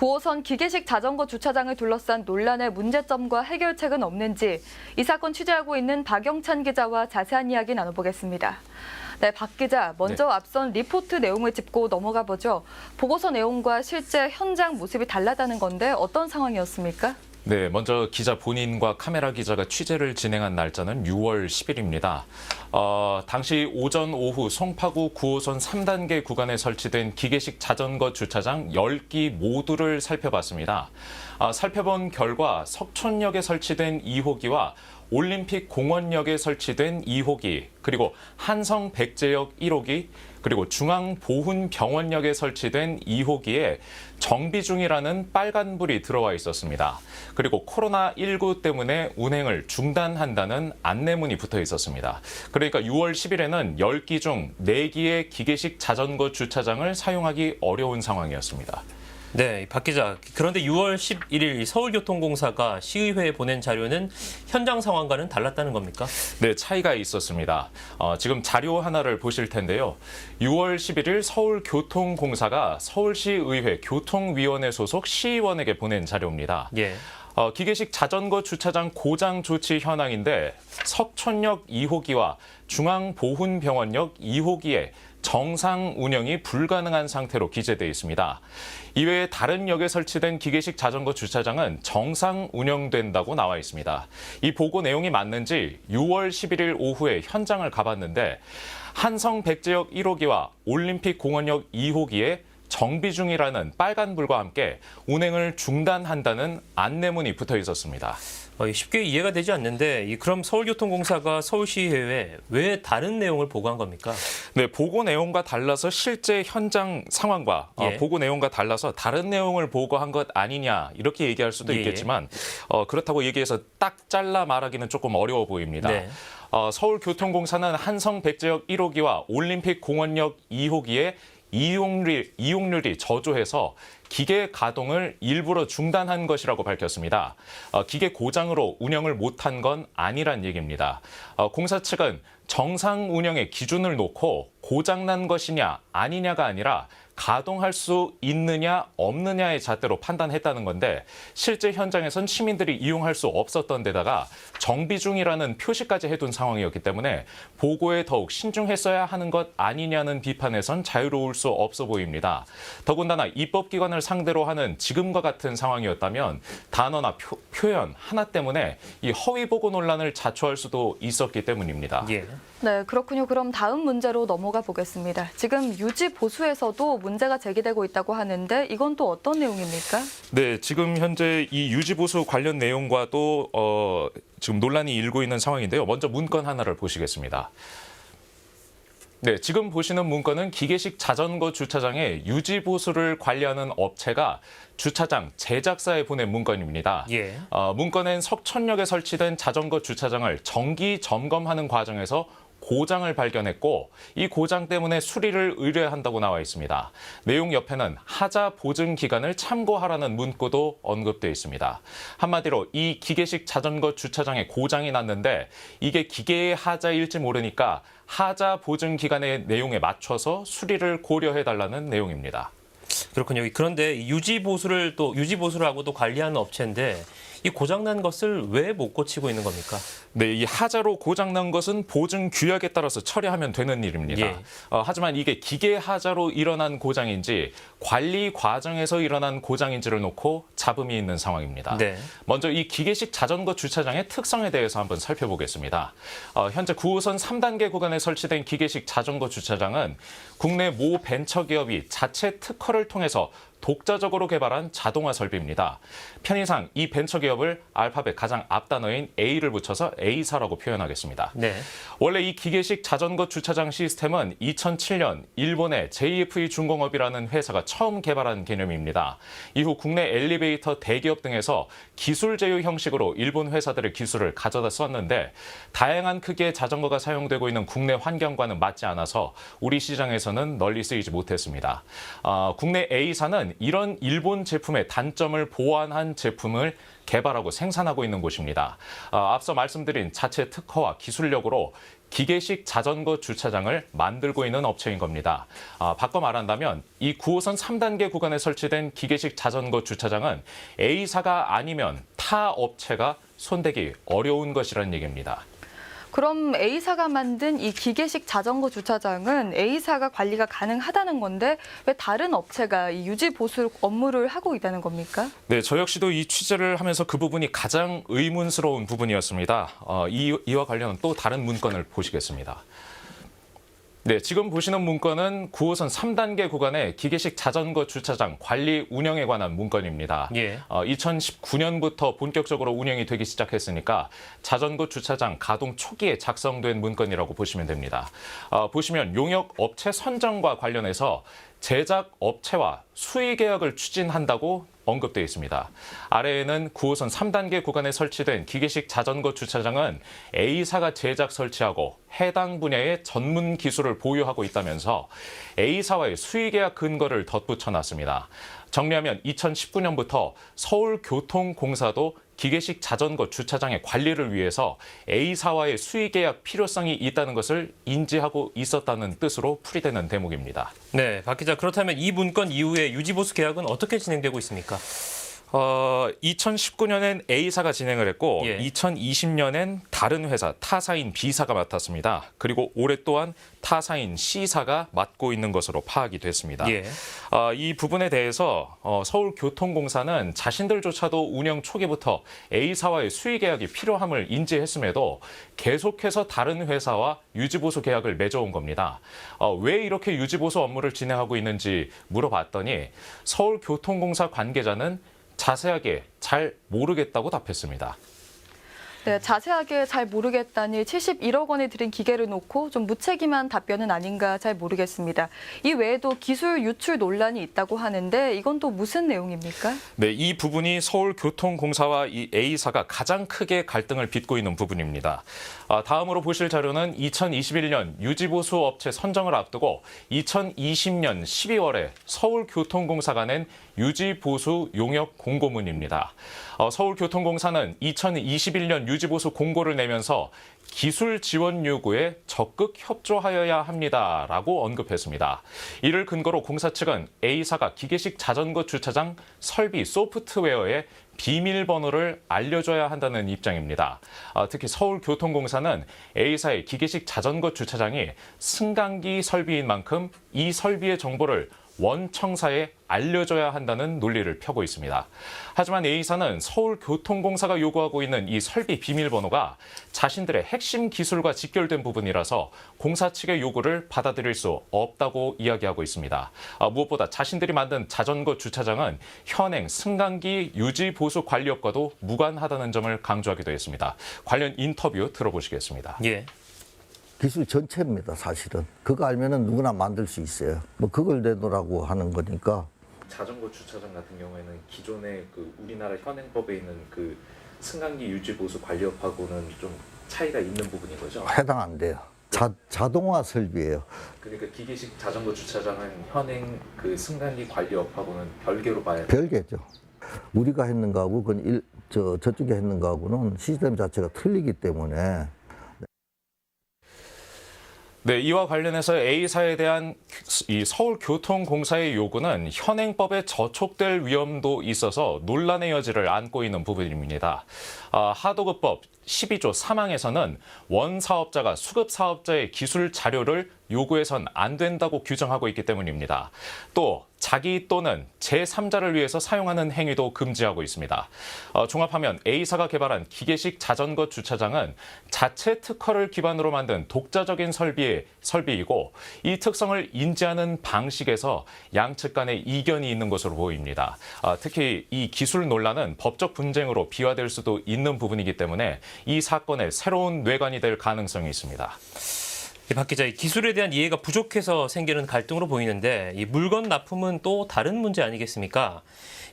9호선 기계식 자전거 주차장을 둘러싼 논란의 문제점과 해결책은 없는지 이 사건 취재하고 있는 박영찬 기자와 자세한 이야기 나눠보겠습니다. 네, 박 기자, 먼저 앞선 리포트 내용을 짚고 넘어가 보죠. 보고서 내용과 실제 현장 모습이 달라다는 건데 어떤 상황이었습니까? 네, 먼저 기자 본인과 카메라 기자가 취재를 진행한 날짜는 6월 10일입니다. 당시 오전, 오후 송파구 9호선 3단계 구간에 설치된 기계식 자전거 주차장 10기 모두를 살펴봤습니다. 살펴본 결과 석촌역에 설치된 2호기와 올림픽 공원역에 설치된 2호기, 그리고 한성 백제역 1호기, 그리고 중앙보훈병원역에 설치된 2호기에 정비 중이라는 빨간불이 들어와 있었습니다. 그리고 코로나19 때문에 운행을 중단한다는 안내문이 붙어 있었습니다. 그러니까 6월 10일에는 10기 중 4기의 기계식 자전거 주차장을 사용하기 어려운 상황이었습니다. 네, 박 기자. 그런데 6월 11일 서울교통공사가 시의회에 보낸 자료는 현장 상황과는 달랐다는 겁니까? 네, 차이가 있었습니다. 지금 자료 하나를 보실 텐데요. 6월 11일 서울교통공사가 서울시의회 교통위원회 소속 시의원에게 보낸 자료입니다. 예. 기계식 자전거 주차장 고장 조치 현황인데 석촌역 2호기와 중앙보훈병원역 2호기에 정상 운영이 불가능한 상태로 기재되어 있습니다. 이외에 다른 역에 설치된 기계식 자전거 주차장은 정상 운영된다고 나와 있습니다. 이 보고 내용이 맞는지 6월 11일 오후에 현장을 가봤는데 한성 백제역 1호기와 올림픽 공원역 2호기에 정비 중이라는 빨간불과 함께 운행을 중단한다는 안내문이 붙어 있었습니다. 쉽게 이해가 되지 않는데 그럼 서울교통공사가 서울시의회에 왜 다른 내용을 보고한 겁니까? 네, 보고 내용과 달라서 실제 현장 상황과 보고 내용과 달라서 다른 내용을 보고한 것 아니냐 이렇게 얘기할 수도 있겠지만 그렇다고 얘기해서 딱 잘라 말하기는 조금 어려워 보입니다. 네. 서울교통공사는 한성 백제역 1호기와 올림픽 공원역 2호기에 이용률이 저조해서 기계 가동을 일부러 중단한 것이라고 밝혔습니다. 기계 고장으로 운영을 못한 건 아니란 얘기입니다. 공사 측은 정상 운영의 기준을 놓고 고장난 것이냐 아니냐가 아니라 가동할 수 있느냐 없느냐의 잣대로 판단했다는 건데 실제 현장에선 시민들이 이용할 수 없었던 데다가 정비 중이라는 표시까지 해둔 상황이었기 때문에 보고에 더욱 신중했어야 하는 것 아니냐는 비판에선 자유로울 수 없어 보입니다. 더군다나 입법기관을 상대로 하는 지금과 같은 상황이었다면 단어나 표현 하나 때문에 이 허위 보고 논란을 자초할 수도 있었기 때문입니다. 예. 네, 그렇군요. 그럼 다음 문제로 넘어가 보겠습니다. 지금 유지 보수에서도 문제가 제기되고 있다고 하는데 이건 또 어떤 내용입니까? 네, 지금 현재 이 유지 보수 관련 내용과도 지금 논란이 일고 있는 상황인데요. 먼저 문건 하나를 보시겠습니다. 네, 지금 보시는 문건은 기계식 자전거 주차장의 유지 보수를 관리하는 업체가 주차장 제작사에 보낸 문건입니다. 예. 문건엔 석촌역에 설치된 자전거 주차장을 정기 점검하는 과정에서 고장을 발견했고 이 고장 때문에 수리를 의뢰한다고 나와 있습니다. 내용 옆에는 하자 보증 기간을 참고하라는 문구도 언급되어 있습니다. 한마디로 이 기계식 자전거 주차장에 고장이 났는데 이게 기계의 하자일지 모르니까 하자 보증 기간의 내용에 맞춰서 수리를 고려해달라는 내용입니다. 그렇군요. 그런데 유지보수라고도 관리하는 업체인데 이 고장난 것을 왜 못 고치고 있는 겁니까? 네, 이 하자로 고장난 것은 보증 규약에 따라서 처리하면 되는 일입니다. 예. 하지만 이게 기계 하자로 일어난 고장인지 관리 과정에서 일어난 고장인지를 놓고 잡음이 있는 상황입니다. 네. 먼저 이 기계식 자전거 주차장의 특성에 대해서 한번 살펴보겠습니다. 현재 9호선 3단계 구간에 설치된 기계식 자전거 주차장은 국내 모 벤처기업이 자체 특허를 통해서 독자적으로 개발한 자동화 설비입니다. 편의상 이 벤처기업을 알파벳 가장 앞단어인 A를 붙여서 A사라고 표현하겠습니다. 네. 원래 이 기계식 자전거 주차장 시스템은 2007년 일본의 JFE 중공업이라는 회사가 처음 개발한 개념입니다. 이후 국내 엘리베이터 대기업 등에서 기술 제휴 형식으로 일본 회사들의 기술을 가져다 썼는데 다양한 크기의 자전거가 사용되고 있는 국내 환경과는 맞지 않아서 우리 시장에서는 널리 쓰이지 못했습니다. 국내 A사는 이런 일본 제품의 단점을 보완한 제품을 개발하고 생산하고 있는 곳입니다. 앞서 말씀드린 자체 특허와 기술력으로 기계식 자전거 주차장을 만들고 있는 업체인 겁니다. 바꿔 말한다면 이 9호선 3단계 구간에 설치된 기계식 자전거 주차장은 A사가 아니면 타 업체가 손대기 어려운 것이라는 얘기입니다. 그럼 A사가 만든 이 기계식 자전거 주차장은 A사가 관리가 가능하다는 건데 왜 다른 업체가 이 유지 보수 업무를 하고 있다는 겁니까? 네, 저 역시도 이 취재를 하면서 그 부분이 가장 의문스러운 부분이었습니다. 이와 관련한 또 다른 문건을 보시겠습니다. 네, 지금 보시는 문건은 9호선 3단계 구간의 기계식 자전거 주차장 관리 운영에 관한 문건입니다. 예. 2019년부터 본격적으로 운영이 되기 시작했으니까 자전거 주차장 가동 초기에 작성된 문건이라고 보시면 됩니다. 보시면 용역 업체 선정과 관련해서 제작 업체와 수의 계약을 추진한다고 언급되어 있습니다. 아래에는 9호선 3단계 구간에 설치된 기계식 자전거 주차장은 A사가 제작 설치하고 해당 분야의 전문 기술을 보유하고 있다면서 A사와의 수의 계약 근거를 덧붙여놨습니다. 정리하면 2019년부터 서울교통공사도 기계식 자전거 주차장의 관리를 위해서 A사와의 수의 계약 필요성이 있다는 것을 인지하고 있었다는 뜻으로 풀이되는 대목입니다. 네, 박 기자, 그렇다면 이 문건 이후에 유지보수 계약은 어떻게 진행되고 있습니까? 2019년엔 A사가 진행을 했고 예. 2020년엔 다른 회사 타사인 B사가 맡았습니다. 그리고 올해 또한 타사인 C사가 맡고 있는 것으로 파악이 됐습니다. 예. 이 부분에 대해서 서울교통공사는 자신들조차도 운영 초기부터 A사와의 수의 계약이 필요함을 인지했음에도 계속해서 다른 회사와 유지보수 계약을 맺어온 겁니다. 왜 이렇게 유지보수 업무를 진행하고 있는지 물어봤더니 서울교통공사 관계자는 자세하게 잘 모르겠다고 답했습니다. 네, 자세하게 잘 모르겠다니 71억 원에 들인 기계를 놓고 좀 무책임한 답변은 아닌가 잘 모르겠습니다. 이 외에도 기술 유출 논란이 있다고 하는데 이건 또 무슨 내용입니까? 네, 이 부분이 서울교통공사와 이 A사가 가장 크게 갈등을 빚고 있는 부분입니다. 다음으로 보실 자료는 2021년 유지보수 업체 선정을 앞두고 2020년 12월에 서울교통공사가 낸 유지보수 용역 공고문입니다. 서울교통공사는 2021년 유지보수 공고를 내면서 기술 지원 요구에 적극 협조하여야 합니다라고 언급했습니다. 이를 근거로 공사 측은 A사가 기계식 자전거 주차장 설비 소프트웨어에 비밀번호를 알려줘야 한다는 입장입니다. 특히 서울교통공사는 A사의 기계식 자전거 주차장이 승강기 설비인 만큼 이 설비의 정보를 원청사에 알려줘야 한다는 논리를 펴고 있습니다. 하지만 A사는 서울교통공사가 요구하고 있는 이 설비 비밀번호가 자신들의 핵심 기술과 직결된 부분이라서 공사 측의 요구를 받아들일 수 없다고 이야기하고 있습니다. 무엇보다 자신들이 만든 자전거 주차장은 현행 승강기 유지 보수 관리업과도 무관하다는 점을 강조하기도 했습니다. 관련 인터뷰 들어보시겠습니다. 예. 기술 전체입니다, 사실은. 그거 알면은 누구나 만들 수 있어요. 뭐 그걸 내놓으라고 하는 거니까. 자전거 주차장 같은 경우에는 기존의 그 우리나라 현행법에 있는 그 승강기 유지 보수 관리업하고는 좀 차이가 있는 부분인 거죠? 해당 안 돼요. 자동화 설비예요. 그러니까 기계식 자전거 주차장은 현행 그 승강기 관리업하고는 별개로 봐야 돼요. 별개죠. 우리가 했는 거하고 저쪽에 했는 거하고는 시스템 자체가 틀리기 때문에. 네, 이와 관련해서 A사에 대한 이 서울교통공사의 요구는 현행법에 저촉될 위험도 있어서 논란의 여지를 안고 있는 부분입니다. 하도급법 12조 3항에서는 원사업자가 수급사업자의 기술 자료를 요구해선 안 된다고 규정하고 있기 때문입니다. 또 자기 또는 제3자를 위해서 사용하는 행위도 금지하고 있습니다. 종합하면 A사가 개발한 기계식 자전거 주차장은 자체 특허를 기반으로 만든 독자적인 설비이고 이 특성을 인지하는 방식에서 양측 간의 이견이 있는 것으로 보입니다. 특히 이 기술 논란은 법적 분쟁으로 비화될 수도 있는 부분이기 때문에 이 사건의 새로운 뇌관이 될 가능성이 있습니다. 박 기자, 이 기술에 대한 이해가 부족해서 생기는 갈등으로 보이는데 이 물건 납품은 또 다른 문제 아니겠습니까?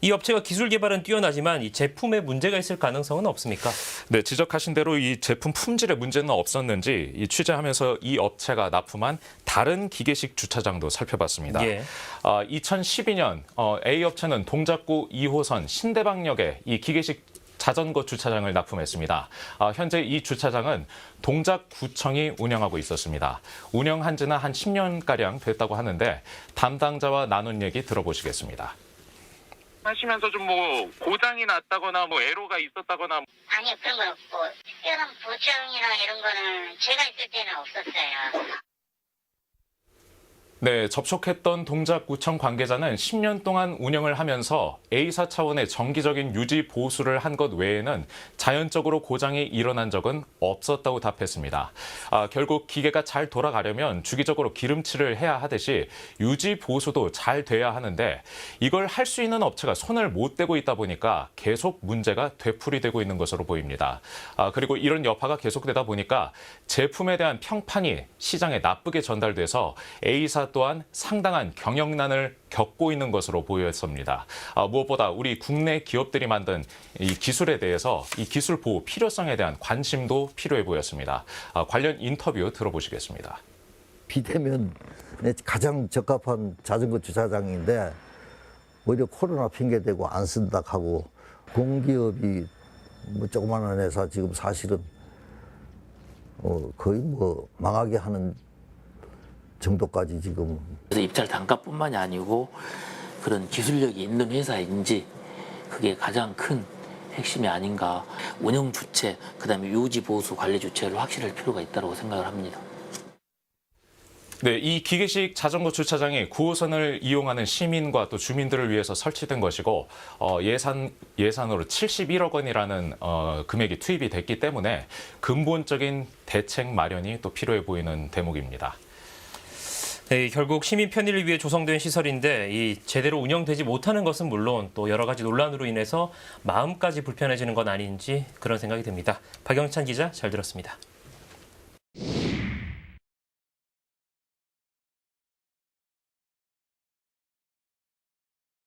이 업체가 기술 개발은 뛰어나지만 이 제품에 문제가 있을 가능성은 없습니까? 네, 지적하신 대로 이 제품 품질에 문제는 없었는지 이 취재하면서 이 업체가 납품한 다른 기계식 주차장도 살펴봤습니다. 예. 2012년 A 업체는 동작구 2호선 신대방역에 이 기계식 자전거 주차장을 납품했습니다. 현재 이 주차장은 동작구청이 운영하고 있었습니다. 운영한 지는 한 10년가량 됐다고 하는데 담당자와 나눈 얘기 들어보시겠습니다. 하시면서 좀 뭐 고장이 났다거나 뭐 애로가 있었다거나 아니요, 그런 건 없고 특별한 보장이나 이런 거는 제가 있을 때는 없었어요. 네, 접촉했던 동작구청 관계자는 10년 동안 운영을 하면서 A사 차원의 정기적인 유지 보수를 한 것 외에는 자연적으로 고장이 일어난 적은 없었다고 답했습니다. 결국 기계가 잘 돌아가려면 주기적으로 기름칠을 해야 하듯이 유지 보수도 잘 돼야 하는데 이걸 할 수 있는 업체가 손을 못 대고 있다 보니까 계속 문제가 되풀이되고 있는 것으로 보입니다. 그리고 이런 여파가 계속되다 보니까 제품에 대한 평판이 시장에 나쁘게 전달돼서 A사 또한 상당한 경영난을 겪고 있는 것으로 보였습니다. 무엇보다 우리 국내 기업들이 만든 이 기술에 대해서 이 기술 보호 필요성에 대한 관심도 필요해 보였습니다. 관련 인터뷰 들어보시겠습니다. 비대면에 가장 적합한 자전거 주차장인데 오히려 코로나 핑계대고 안 쓴다 하고 공기업이 뭐 조그마한 회사 지금 사실은 거의 뭐 망하게 하는 정도까지 지금. 그래서 입찰 단가뿐만이 아니고 그런 기술력이 있는 회사인지 그게 가장 큰 핵심이 아닌가. 운영 주체, 그다음에 유지 보수 관리 주체를 확실할 필요가 있다고 생각을 합니다. 네, 이 기계식 자전거 주차장이 9호선을 이용하는 시민과 또 주민들을 위해서 설치된 것이고 예산으로 71억 원이라는 금액이 투입이 됐기 때문에 근본적인 대책 마련이 또 필요해 보이는 대목입니다. 네, 결국 시민 편의를 위해 조성된 시설인데 이 제대로 운영되지 못하는 것은 물론 또 여러 가지 논란으로 인해서 마음까지 불편해지는 건 아닌지 그런 생각이 듭니다. 박영찬 기자 잘 들었습니다.